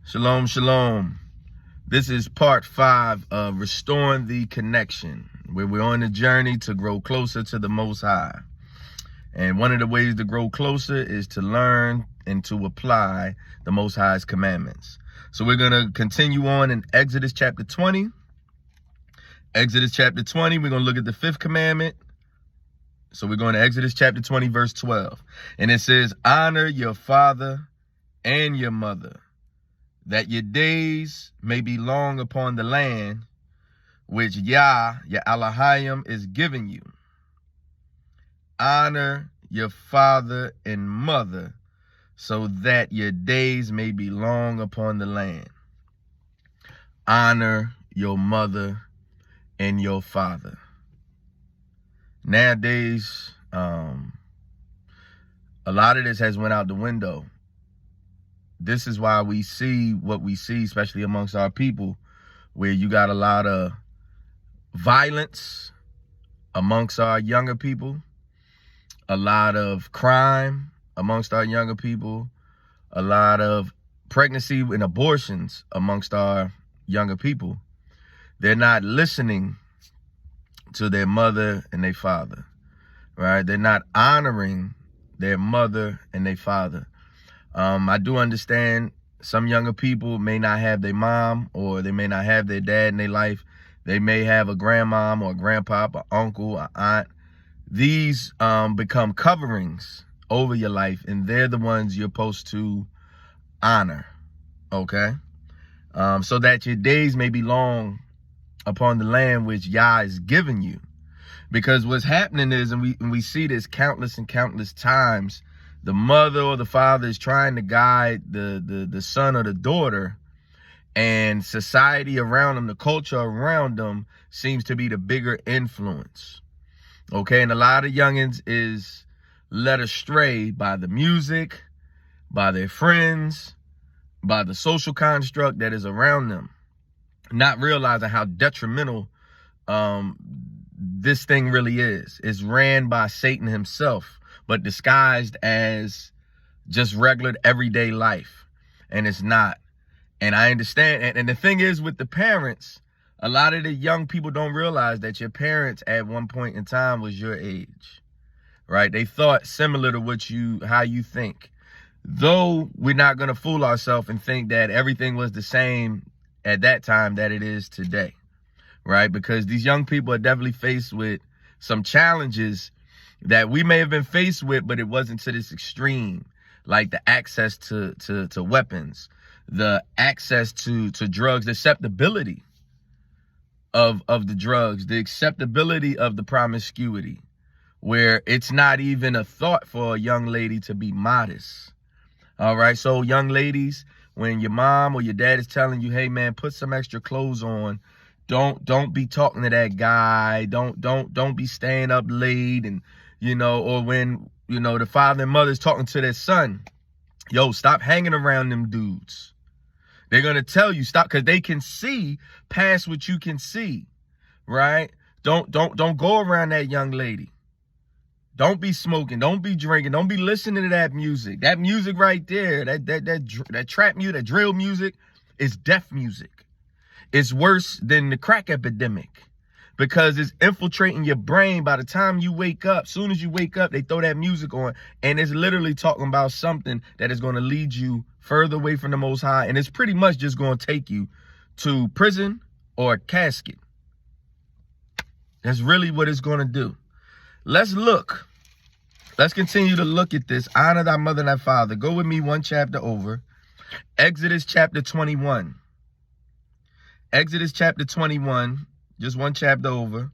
Shalom, shalom. This is part 5 of Restoring the Connection, where we're on a journey to grow closer to the Most High. And one of the ways to grow closer is to learn and to apply the Most High's commandments. So we're going to continue on in Exodus chapter 20. Exodus chapter 20, we're going to look at the 5th commandment. So we're going to Exodus chapter 20, verse 12. And it says, honor your father and your mother, that your days may be long upon the land which Yah, your Elohim, is giving you. Honor your father and mother, so that your days may be long upon the land. Honor your mother and your father. Nowadays, a lot of this has went out the window. This is why we see what we see, especially amongst our people, where you got a lot of violence amongst our younger people, a lot of crime amongst our younger people, a lot of pregnancy and abortions amongst our younger people. They're not listening to their mother and their father, right? They're not honoring their mother and their father. I do understand some younger people may not have their mom, or they may not have their dad in their life. They may have a grandmom or a grandpop, an uncle, an aunt. These become coverings over your life, and they're the ones you're supposed to honor, okay? So that your days may be long upon the land which Yah is giving you. Because what's happening is, and we see this countless and countless times, the mother or the father is trying to guide the son or the daughter, and society around them, the culture around them, seems to be the bigger influence. Okay, and a lot of youngins is led astray by the music, by their friends, by the social construct that is around them, not realizing how detrimental this thing really is. It's ran by Satan himself, but disguised as just regular everyday life. And it's not. And I understand. And the thing is, with the parents, a lot of the young people don't realize that your parents at one point in time was your age, right? They thought similar to how you think. Though we're not going to fool ourselves and think that everything was the same at that time that it is today, right? Because these young people are definitely faced with some challenges that we may have been faced with, but it wasn't to this extreme, like the access to weapons, the access to drugs, the acceptability of the drugs, the acceptability of the promiscuity, where it's not even a thought for a young lady to be modest. All right. So young ladies, when your mom or your dad is telling you, hey man, put some extra clothes on, don't be talking to that guy, don't be staying up late, and or when, the father and mother's talking to their son, yo, stop hanging around them dudes. They're going to tell you stop, because they can see past what you can see, right? Don't go around that young lady. Don't be smoking. Don't be drinking. Don't be listening to that music. That music right there, that trap music, that drill music is death music. It's worse than the crack epidemic, because it's infiltrating your brain. By the time you wake up, soon as you wake up, they throw that music on, and it's literally talking about something that is going to lead you further away from the Most High, and it's pretty much just going to take you to prison or a casket. That's really what it's going to do. Let's look. Let's continue to look at this. Honor thy mother and thy father. Go with me one chapter over. Exodus chapter 21. Exodus chapter 21. Just one chapter over.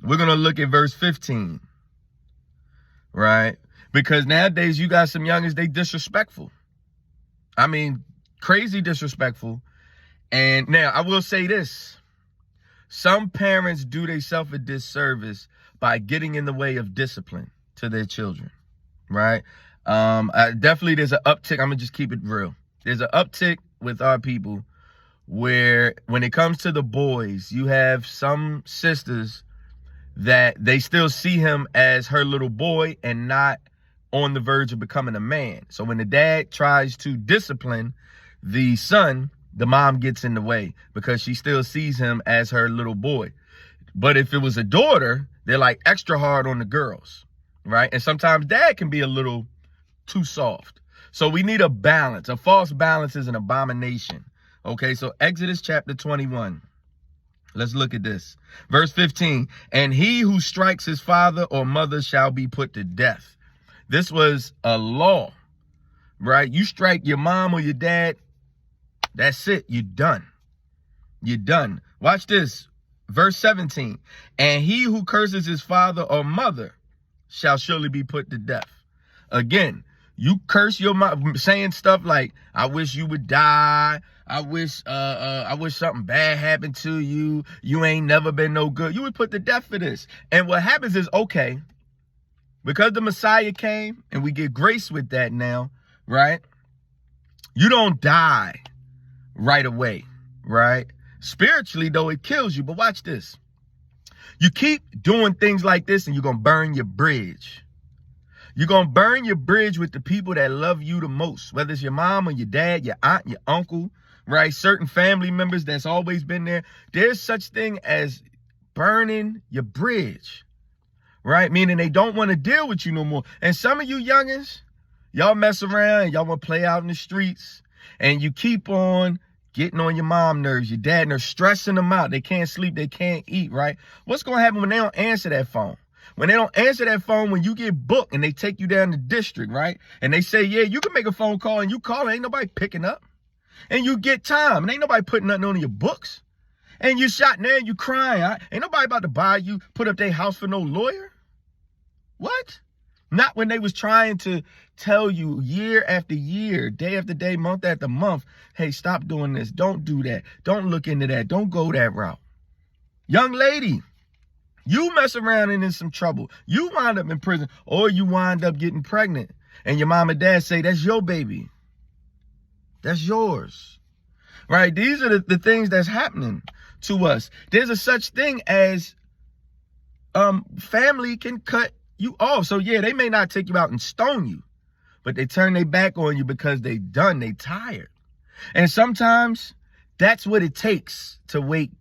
We're going to look at verse 15. Right? Because nowadays you got some youngins, they disrespectful. I mean, crazy disrespectful. And now I will say this. Some parents do themselves a disservice by getting in the way of discipline to their children. Right? Definitely there's an uptick. I'm going to just keep it real. There's an uptick with our people, where when it comes to the boys, you have some sisters that they still see him as her little boy and not on the verge of becoming a man. So when the dad tries to discipline, the son, the mom gets in the way because she still sees him as her little boy. But if it was a daughter, they're like extra hard on the girls, right? And sometimes dad can be a little too soft. So we need a balance. A false balance is an abomination. Okay, so Exodus chapter 21. Let's look at this. Verse 15. And he who strikes his father or mother shall be put to death. This was a law, right? You strike your mom or your dad, that's it. You're done. You're done. Watch this. Verse 17. And he who curses his father or mother shall surely be put to death. Again, you curse your mom, saying stuff like, I wish you would die. I wish something bad happened to you. You ain't never been no good. You would put to death for this. And what happens is, okay, because the Messiah came and we get grace with that now, right? You don't die right away, right? Spiritually, though, it kills you. But watch this. You keep doing things like this and you're going to burn your bridge. You're going to burn your bridge with the people that love you the most, whether it's your mom or your dad, your aunt, your uncle, right? Certain family members that's always been there. There's such thing as burning your bridge, right? Meaning they don't want to deal with you no more. And some of you youngins, y'all mess around and y'all want to play out in the streets and you keep on getting on your mom nerves, your dad nerves, stressing them out. They can't sleep, they can't eat, right? What's going to happen when they don't answer that phone? When they don't answer that phone, when you get booked and they take you down the district, right? And they say, yeah, you can make a phone call and you call, ain't nobody picking up. And you get time and ain't nobody putting nothing on your books. And you shot there and you crying. Ain't nobody about to buy you, put up their house for no lawyer. What? Not when they was trying to tell you year after year, day after day, month after month, hey, stop doing this. Don't do that. Don't look into that. Don't go that route. Young lady, you mess around and in some trouble. You wind up in prison or you wind up getting pregnant. And your mom and dad say, that's your baby. That's yours. Right? These are the things that's happening to us. There's a such thing as family can cut you off. So yeah, they may not take you out and stone you, but they turn their back on you because they done, they tired. And sometimes that's what it takes to wake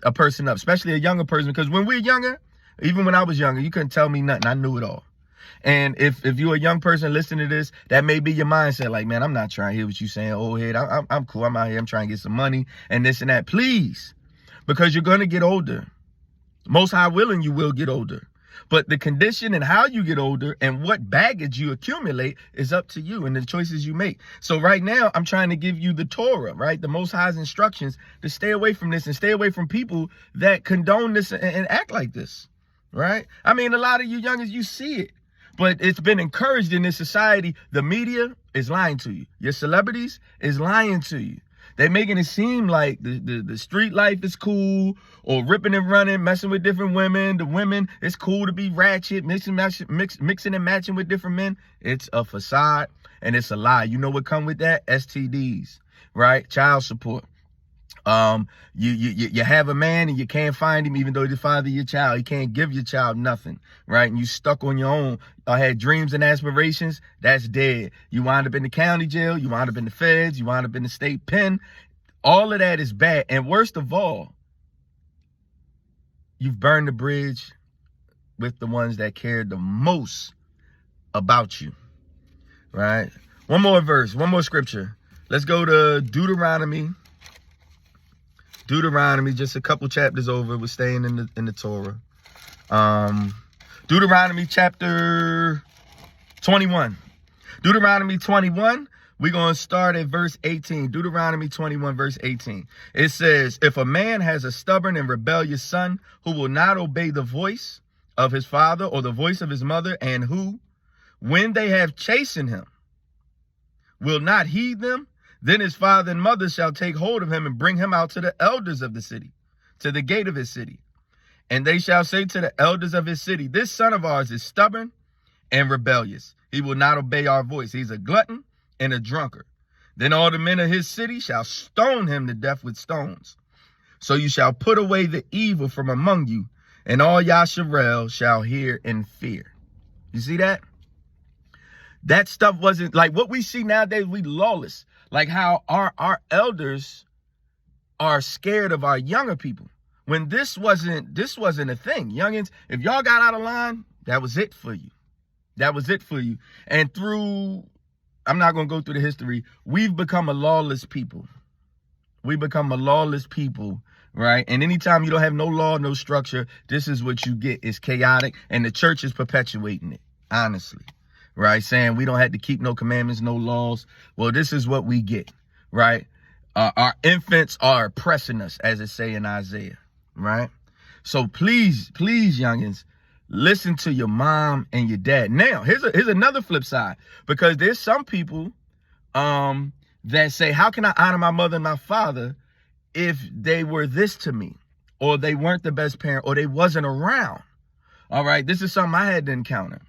a person up, especially a younger person. Because when we're younger, even when I was younger, you couldn't tell me nothing. I knew it all. And if you're a young person listening to this, that may be your mindset. Like, man, I'm not trying to hear what you're saying, old head. I'm cool. I'm out here. I'm trying to get some money and this and that. Please, because you're going to get older. Most high willing, you will get older. But the condition and how you get older and what baggage you accumulate is up to you and the choices you make. So right now, I'm trying to give you the Torah, right? The Most High's instructions to stay away from this and stay away from people that condone this and act like this, right? I mean, a lot of you youngins, you see it, but it's been encouraged in this society. The media is lying to you. Your celebrities is lying to you. They're making it seem like the street life is cool, or ripping and running, messing with different women. The women, it's cool to be ratchet, mixing and matching with different men. It's a facade and it's a lie. You know what come with that? STDs, right? Child support. You have a man and you can't find him, even though he's the father of your child. He can't give your child nothing, right? And you stuck on your own. I had dreams and aspirations. That's dead. You wind up in the county jail. You wind up in the feds. You wind up in the state pen. All of that is bad. And worst of all, you've burned the bridge with the ones that cared the most about you, right? One more verse, one more scripture. Let's go to Deuteronomy, just a couple chapters over. We're staying in the Torah. Deuteronomy chapter 21. Deuteronomy 21, we're going to start at verse 18. Deuteronomy 21, verse 18. It says, if a man has a stubborn and rebellious son who will not obey the voice of his father or the voice of his mother, and who, when they have chastened him, will not heed them, then his father and mother shall take hold of him and bring him out to the elders of the city, to the gate of his city. And they shall say to the elders of his city, this son of ours is stubborn and rebellious. He will not obey our voice. He's a glutton and a drunkard. Then all the men of his city shall stone him to death with stones. So you shall put away the evil from among you, and all Yasharel shall hear in fear. You see that? That stuff wasn't like what we see nowadays. We lawless. Like how our elders are scared of our younger people. When this wasn't a thing. Youngins, if y'all got out of line, that was it for you. That was it for you. And I'm not going to go through the history. We've become a lawless people. We become a lawless people, right? And anytime you don't have no law, no structure, this is what you get. It's chaotic, and the church is perpetuating it, honestly, right? Saying we don't have to keep no commandments, no laws. Well, this is what we get, right? Our infants are oppressing us, as it say in Isaiah, right? So please, youngins, listen to your mom and your dad. Now, here's another flip side, because there's some people that say, how can I honor my mother and my father if they were this to me, or they weren't the best parent, or they wasn't around? All right, this is something I had to encounter.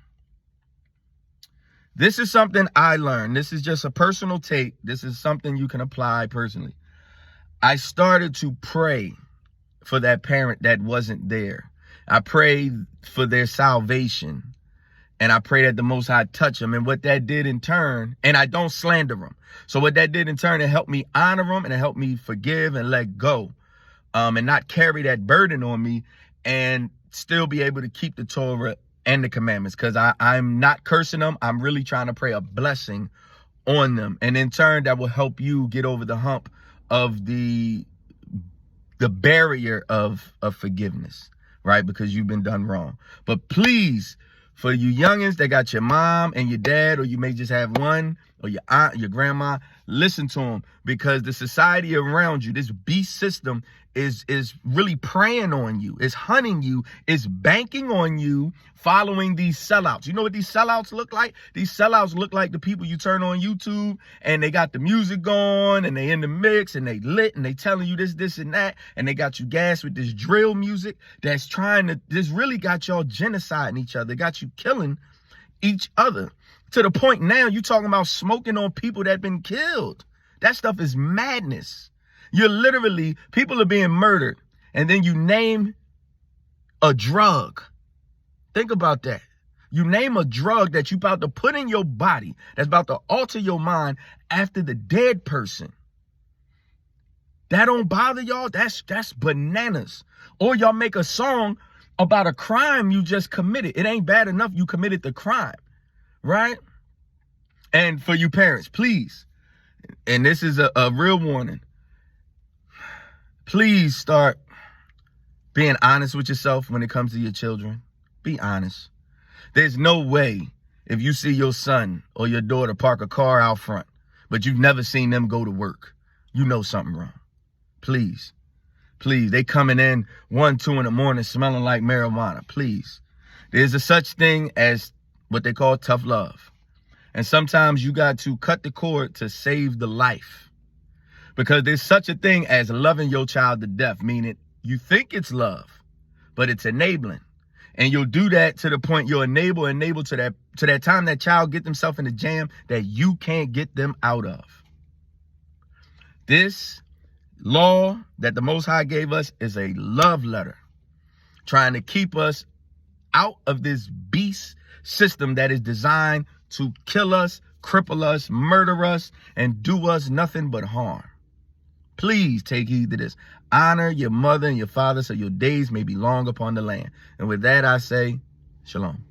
This is something I learned. This is just a personal take. This is something you can apply personally. I started to pray for that parent that wasn't there. I prayed for their salvation, and I pray that the Most High touch them. And what that did in turn, and I don't slander them. So what that did in turn, it helped me honor them, and it helped me forgive and let go, and not carry that burden on me, and still be able to keep the Torah and the commandments, because I'm not cursing them. I'm really trying to pray a blessing on them. And in turn, that will help you get over the hump of the barrier of forgiveness, right? Because you've been done wrong. But please, for you youngins that got your mom and your dad, or you may just have one, or your aunt, your grandma, listen to them, because the society around you, this beast system, is really preying on you, is hunting you, is banking on you, following these sellouts. You know what these sellouts look like? These sellouts look like the people you turn on YouTube, and they got the music going, and they in the mix, and they lit, and they telling you this, and that, and they got you gassed with this drill music that's this really got y'all genociding each other, got you killing each other, to the point now you talking about smoking on people that been killed. That stuff is madness. You're literally, people are being murdered, and then you name a drug. Think about that. You name a drug that you about to put in your body, that's about to alter your mind after the dead person. That don't bother y'all? That's bananas. Or y'all make a song about a crime you just committed. It ain't bad enough you committed the crime, right? And for you parents, please, and this is a real warning, please start being honest with yourself when it comes to your children. Be honest. There's no way, if you see your son or your daughter park a car out front, but you've never seen them go to work, you know something wrong. Please. Please. They coming in 1, 2 in the morning smelling like marijuana. Please. There's a such thing as what they call tough love. And sometimes you got to cut the cord to save the life. Because there's such a thing as loving your child to death, meaning you think it's love, but it's enabling. And you'll do that to the point you'll enable to that time that child get themselves in a jam that you can't get them out of. This law that the Most High gave us is a love letter, trying to keep us out of this beast system that is designed to kill us, cripple us, murder us, and do us nothing but harm. Please take heed to this. Honor your mother and your father so your days may be long upon the land. And with that, I say, shalom.